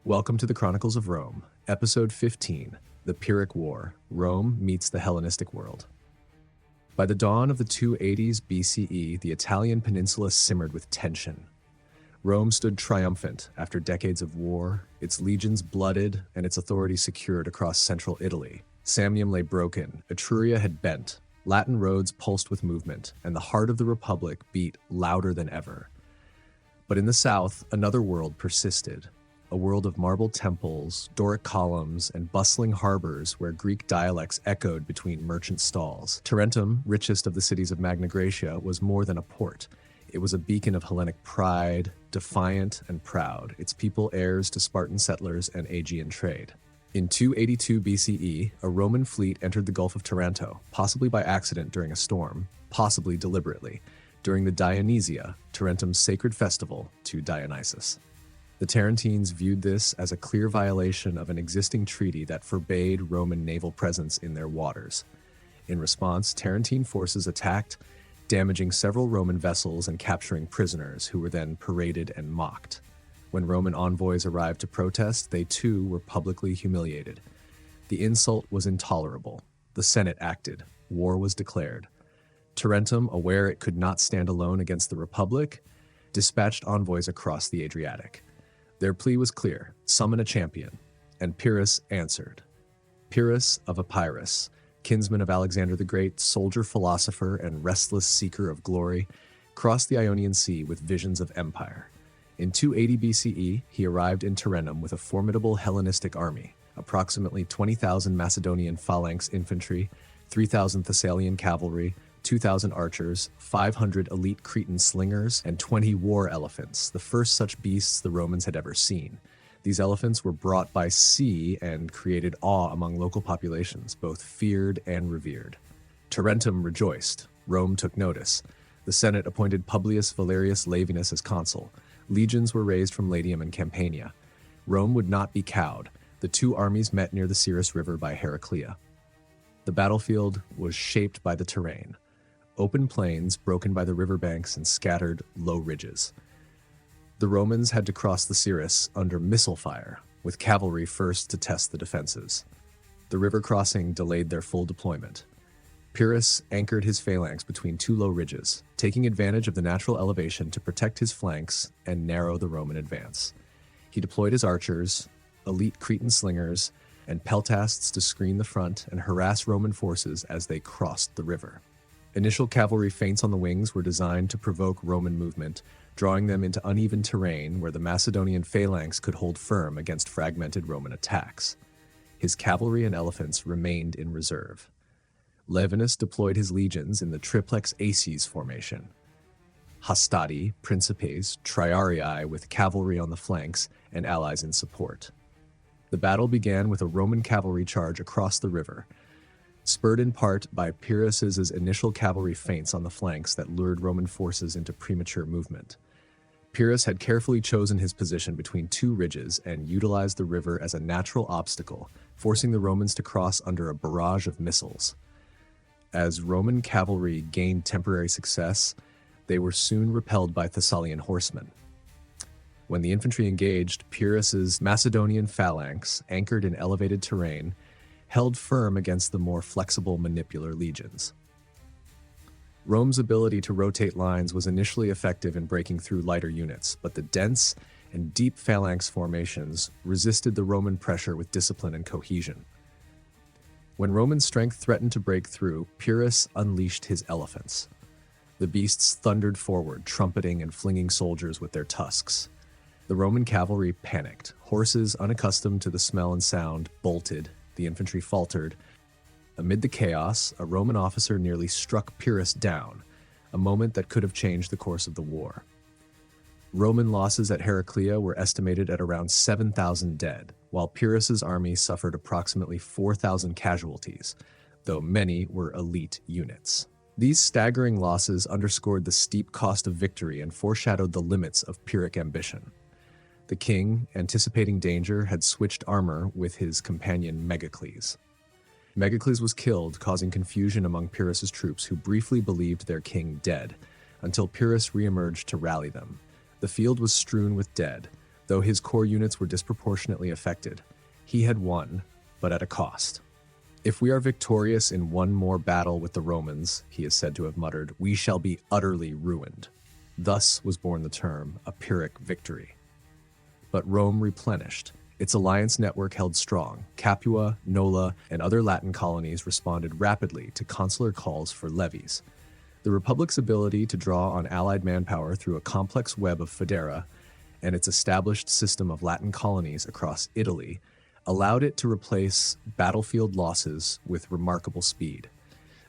Welcome to the Chronicles of Rome, Episode 15, The Pyrrhic War, Rome Meets the Hellenistic World. By the dawn of the 280s BCE, the Italian peninsula simmered with tension. Rome stood triumphant after decades of war, its legions blooded, and its authority secured across central Italy. Samnium lay broken, Etruria had bent, Latin roads pulsed with movement, and the heart of the Republic beat louder than ever. But in the south, another world persisted. A world of marble temples, Doric columns, and bustling harbors where Greek dialects echoed between merchant stalls. Tarentum, richest of the cities of Magna Graecia, was more than a port. It was a beacon of Hellenic pride, defiant and proud, its people heirs to Spartan settlers and Aegean trade. In 282 BCE, a Roman fleet entered the Gulf of Taranto, possibly by accident during a storm, possibly deliberately, during the Dionysia, Tarentum's sacred festival to Dionysus. The Tarentines viewed this as a clear violation of an existing treaty that forbade Roman naval presence in their waters. In response, Tarentine forces attacked, damaging several Roman vessels and capturing prisoners who were then paraded and mocked. When Roman envoys arrived to protest, they too were publicly humiliated. The insult was intolerable. The Senate acted. War was declared. Tarentum, aware it could not stand alone against the Republic, dispatched envoys across the Adriatic. Their plea was clear: summon a champion, and Pyrrhus answered. Pyrrhus of Epirus, kinsman of Alexander the Great, soldier, philosopher, and restless seeker of glory, crossed the Ionian Sea with visions of empire. In 280 BCE, he arrived in Tarentum with a formidable Hellenistic army, approximately 20,000 Macedonian phalanx infantry, 3,000 Thessalian cavalry, 2,000 archers, 500 elite Cretan slingers, and 20 war elephants, the first such beasts the Romans had ever seen. These elephants were brought by sea and created awe among local populations, both feared and revered. Tarentum rejoiced. Rome took notice. The Senate appointed Publius Valerius Laevinus as consul. Legions were raised from Latium and Campania. Rome would not be cowed. The two armies met near the Cirrus River by Heraclea. The battlefield was shaped by the terrain. Open plains broken by the riverbanks and scattered low ridges. The Romans had to cross the Cirrus under missile fire, with cavalry first to test the defenses. The river crossing delayed their full deployment. Pyrrhus anchored his phalanx between two low ridges, taking advantage of the natural elevation to protect his flanks and narrow the Roman advance. He deployed his archers, elite Cretan slingers, and peltasts to screen the front and harass Roman forces as they crossed the river. Initial cavalry feints on the wings were designed to provoke Roman movement, drawing them into uneven terrain where the Macedonian phalanx could hold firm against fragmented Roman attacks. His cavalry and elephants remained in reserve. Laevinus deployed his legions in the triplex aces formation: hastati, principes, triarii with cavalry on the flanks and allies in support. The battle began with a Roman cavalry charge across the river, spurred in part by Pyrrhus's initial cavalry feints on the flanks that lured Roman forces into premature movement. Pyrrhus had carefully chosen his position between two ridges and utilized the river as a natural obstacle, forcing the Romans to cross under a barrage of missiles. As Roman cavalry gained temporary success, they were soon repelled by Thessalian horsemen. When the infantry engaged, Pyrrhus's Macedonian phalanx, anchored in elevated terrain, held firm against the more flexible manipular legions. Rome's ability to rotate lines was initially effective in breaking through lighter units, but the dense and deep phalanx formations resisted the Roman pressure with discipline and cohesion. When Roman strength threatened to break through, Pyrrhus unleashed his elephants. The beasts thundered forward, trumpeting and flinging soldiers with their tusks. The Roman cavalry panicked. Horses, unaccustomed to the smell and sound, bolted. The infantry faltered. Amid the chaos, a Roman officer nearly struck Pyrrhus down, a moment that could have changed the course of the war. Roman losses at Heraclea were estimated at around 7,000 dead, while Pyrrhus's army suffered approximately 4,000 casualties, though many were elite units. These staggering losses underscored the steep cost of victory and foreshadowed the limits of Pyrrhic ambition. The king, anticipating danger, had switched armor with his companion Megacles. Megacles was killed, causing confusion among Pyrrhus's troops, who briefly believed their king dead, until Pyrrhus reemerged to rally them. The field was strewn with dead. Though his core units were disproportionately affected, he had won, but at a cost. "If we are victorious in one more battle with the Romans," he is said to have muttered, "we shall be utterly ruined." Thus was born the term a Pyrrhic victory. But Rome replenished. Its alliance network held strong. Capua, Nola, and other Latin colonies responded rapidly to consular calls for levies. The Republic's ability to draw on allied manpower through a complex web of federa and its established system of Latin colonies across Italy allowed it to replace battlefield losses with remarkable speed.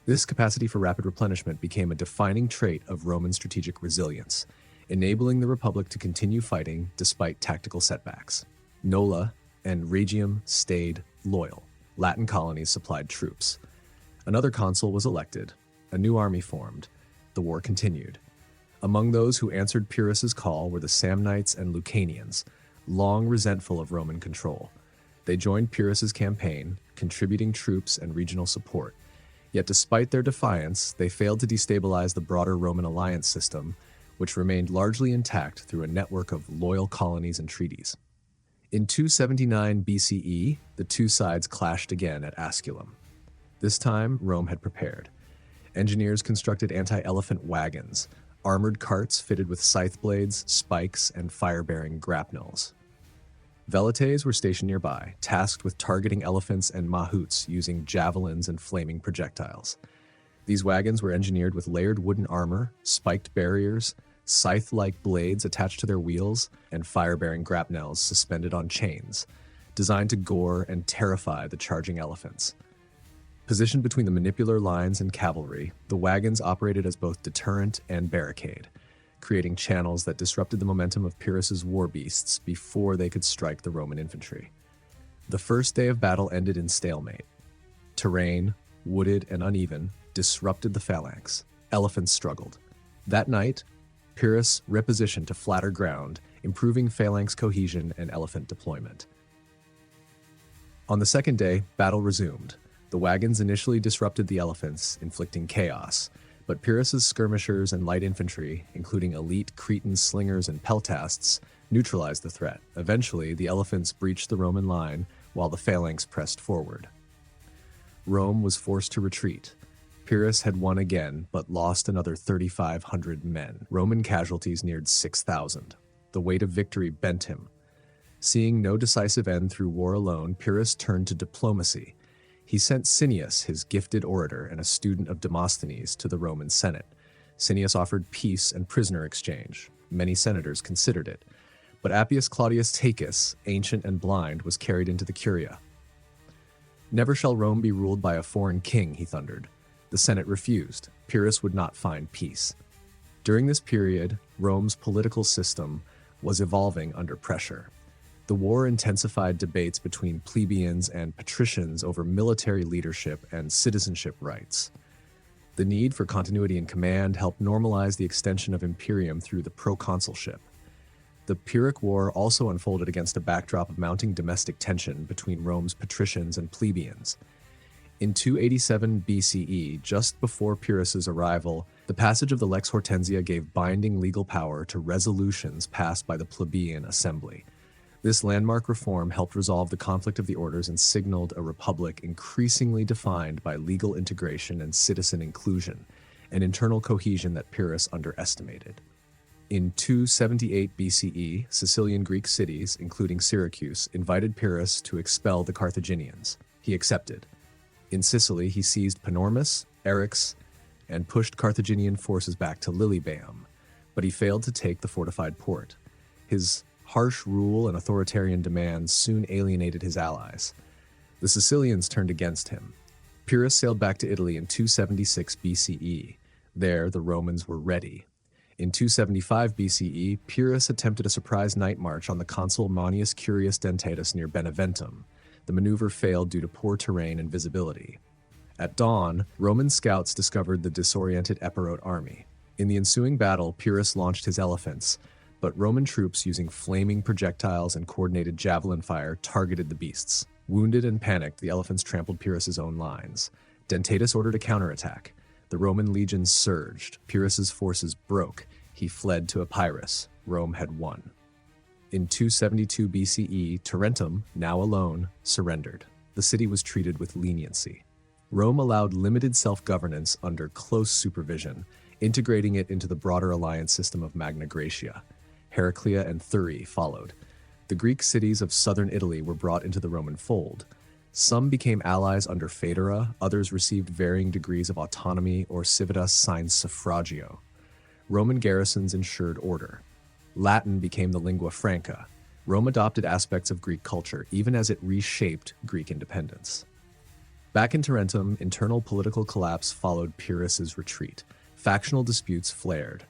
This capacity for rapid replenishment became a defining trait of Roman strategic resilience, enabling the Republic to continue fighting despite tactical setbacks. Nola and Rhegium stayed loyal. Latin colonies supplied troops. Another consul was elected. A new army formed. The war continued. Among those who answered Pyrrhus's call were the Samnites and Lucanians, long resentful of Roman control. They joined Pyrrhus's campaign, contributing troops and regional support. Yet despite their defiance, they failed to destabilize the broader Roman alliance system, which remained largely intact through a network of loyal colonies and treaties. In 279 BCE, the two sides clashed again at Asculum. This time, Rome had prepared. Engineers constructed anti-elephant wagons, armored carts fitted with scythe blades, spikes, and fire-bearing grapnels. Velites were stationed nearby, tasked with targeting elephants and mahouts using javelins and flaming projectiles. These wagons were engineered with layered wooden armor, spiked barriers, scythe-like blades attached to their wheels, and fire-bearing grapnels suspended on chains, designed to gore and terrify the charging elephants. Positioned between the manipular lines and cavalry, the wagons operated as both deterrent and barricade, creating channels that disrupted the momentum of Pyrrhus's war beasts before they could strike the Roman infantry. The first day of battle ended in stalemate. Terrain, wooded and uneven, disrupted the phalanx. Elephants struggled. That night, Pyrrhus repositioned to flatter ground, improving phalanx cohesion and elephant deployment. On the second day, battle resumed. The wagons initially disrupted the elephants, inflicting chaos, but Pyrrhus's skirmishers and light infantry, including elite Cretan slingers and peltasts, neutralized the threat. Eventually, the elephants breached the Roman line while the phalanx pressed forward. Rome was forced to retreat. Pyrrhus had won again, but lost another 3,500 men. Roman casualties neared 6,000. The weight of victory bent him. Seeing no decisive end through war alone, Pyrrhus turned to diplomacy. He sent Cineas, his gifted orator and a student of Demosthenes, to the Roman Senate. Cineas offered peace and prisoner exchange. Many senators considered it. But Appius Claudius Tacus, ancient and blind, was carried into the Curia. "Never shall Rome be ruled by a foreign king," he thundered. The Senate refused. Pyrrhus would not find peace. During this period, Rome's political system was evolving under pressure. The war intensified debates between plebeians and patricians over military leadership and citizenship rights. The need for continuity in command helped normalize the extension of imperium through the proconsulship. The Pyrrhic War also unfolded against a backdrop of mounting domestic tension between Rome's patricians and plebeians. In 287 BCE, just before Pyrrhus's arrival, the passage of the Lex Hortensia gave binding legal power to resolutions passed by the plebeian assembly. This landmark reform helped resolve the conflict of the orders and signaled a republic increasingly defined by legal integration and citizen inclusion, an internal cohesion that Pyrrhus underestimated. In 278 BCE, Sicilian Greek cities, including Syracuse, invited Pyrrhus to expel the Carthaginians. He accepted. In Sicily, he seized Panormus, Eryx, and pushed Carthaginian forces back to Lilybaeum, but he failed to take the fortified port. His harsh rule and authoritarian demands soon alienated his allies. The Sicilians turned against him. Pyrrhus sailed back to Italy in 276 BCE. There, the Romans were ready. In 275 BCE, Pyrrhus attempted a surprise night march on the consul Manius Curius Dentatus near Beneventum. The maneuver failed due to poor terrain and visibility. At dawn, Roman scouts discovered the disoriented Epirote army. In the ensuing battle, Pyrrhus launched his elephants, but Roman troops using flaming projectiles and coordinated javelin fire targeted the beasts. Wounded and panicked, the elephants trampled Pyrrhus's own lines. Dentatus ordered a counterattack. The Roman legions surged. Pyrrhus's forces broke. He fled to Epirus. Rome had won. In 272 BCE, Tarentum, now alone, surrendered. The city was treated with leniency. Rome allowed limited self-governance under close supervision, integrating it into the broader alliance system of Magna Graecia. Heraclea and Pyrrhic followed. The Greek cities of southern Italy were brought into the Roman fold. Some became allies under Federa, others received varying degrees of autonomy or civitas sign suffragio. Roman garrisons ensured order. Latin became the lingua franca. Rome adopted aspects of Greek culture, even as it reshaped Greek independence. Back in Tarentum, internal political collapse followed Pyrrhus's retreat. Factional disputes flared.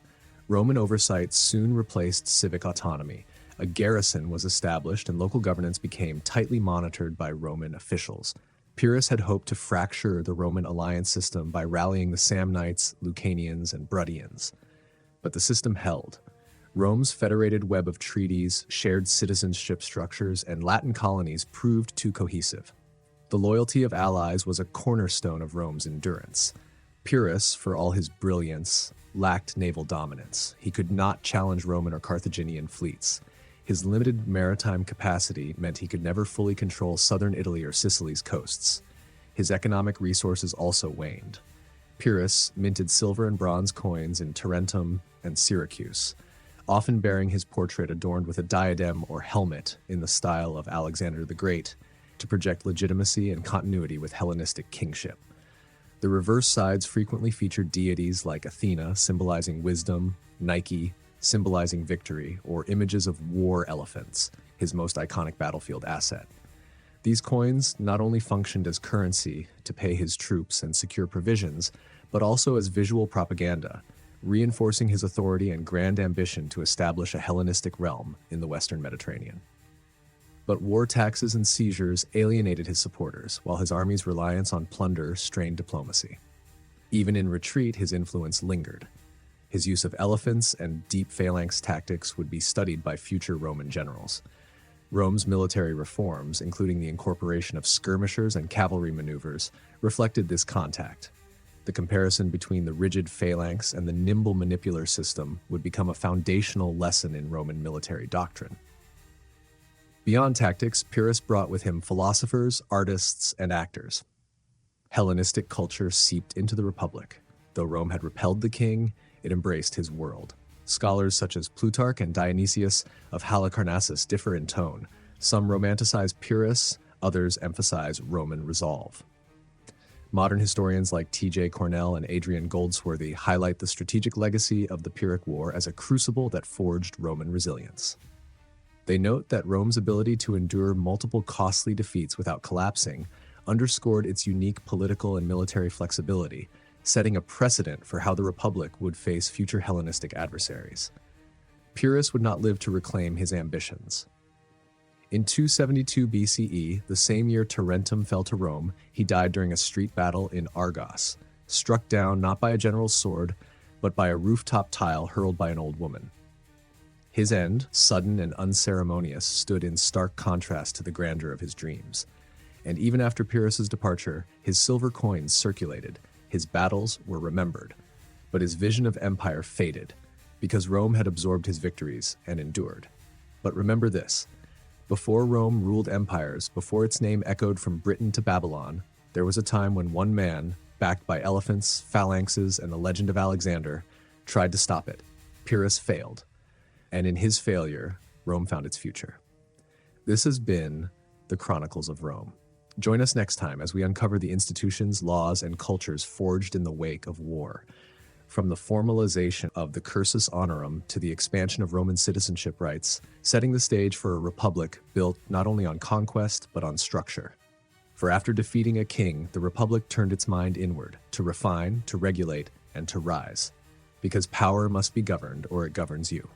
Roman oversight soon replaced civic autonomy. A garrison was established and local governance became tightly monitored by Roman officials. Pyrrhus had hoped to fracture the Roman alliance system by rallying the Samnites, Lucanians, and Bruttians. But the system held. Rome's federated web of treaties, shared citizenship structures, and Latin colonies proved too cohesive. The loyalty of allies was a cornerstone of Rome's endurance. Pyrrhus, for all his brilliance, lacked naval dominance. He could not challenge Roman or Carthaginian fleets. His limited maritime capacity meant he could never fully control southern Italy or Sicily's coasts. His economic resources also waned. Pyrrhus minted silver and bronze coins in Tarentum and Syracuse, often bearing his portrait adorned with a diadem or helmet in the style of Alexander the Great, to project legitimacy and continuity with Hellenistic kingship. The reverse sides frequently featured deities like Athena, symbolizing wisdom, Nike, symbolizing victory, or images of war elephants, his most iconic battlefield asset. These coins not only functioned as currency to pay his troops and secure provisions, but also as visual propaganda, reinforcing his authority and grand ambition to establish a Hellenistic realm in the Western Mediterranean. But war taxes and seizures alienated his supporters, while his army's reliance on plunder strained diplomacy. Even in retreat, his influence lingered. His use of elephants and deep phalanx tactics would be studied by future Roman generals. Rome's military reforms, including the incorporation of skirmishers and cavalry maneuvers, reflected this contact. The comparison between the rigid phalanx and the nimble manipular system would become a foundational lesson in Roman military doctrine. Beyond tactics, Pyrrhus brought with him philosophers, artists, and actors. Hellenistic culture seeped into the Republic. Though Rome had repelled the king, it embraced his world. Scholars such as Plutarch and Dionysius of Halicarnassus differ in tone. Some romanticize Pyrrhus, others emphasize Roman resolve. Modern historians like T.J. Cornell and Adrian Goldsworthy highlight the strategic legacy of the Pyrrhic War as a crucible that forged Roman resilience. They note that Rome's ability to endure multiple costly defeats without collapsing underscored its unique political and military flexibility, setting a precedent for how the Republic would face future Hellenistic adversaries. Pyrrhus would not live to reclaim his ambitions. In 272 BCE, the same year Tarentum fell to Rome, he died during a street battle in Argos, struck down not by a general's sword, but by a rooftop tile hurled by an old woman. His end, sudden and unceremonious, stood in stark contrast to the grandeur of his dreams. And even after Pyrrhus's departure, his silver coins circulated, his battles were remembered, but his vision of empire faded, because Rome had absorbed his victories and endured. But remember this: before Rome ruled empires, before its name echoed from Britain to Babylon, there was a time when one man, backed by elephants, phalanxes, and the legend of Alexander, tried to stop it. Pyrrhus failed, and in his failure, Rome found its future. This has been the Chronicles of Rome. Join us next time as we uncover the institutions, laws, and cultures forged in the wake of war. From the formalization of the cursus honorum to the expansion of Roman citizenship rights, setting the stage for a republic built not only on conquest, but on structure. For after defeating a king, the republic turned its mind inward, to refine, to regulate, and to rise. Because power must be governed, or it governs you.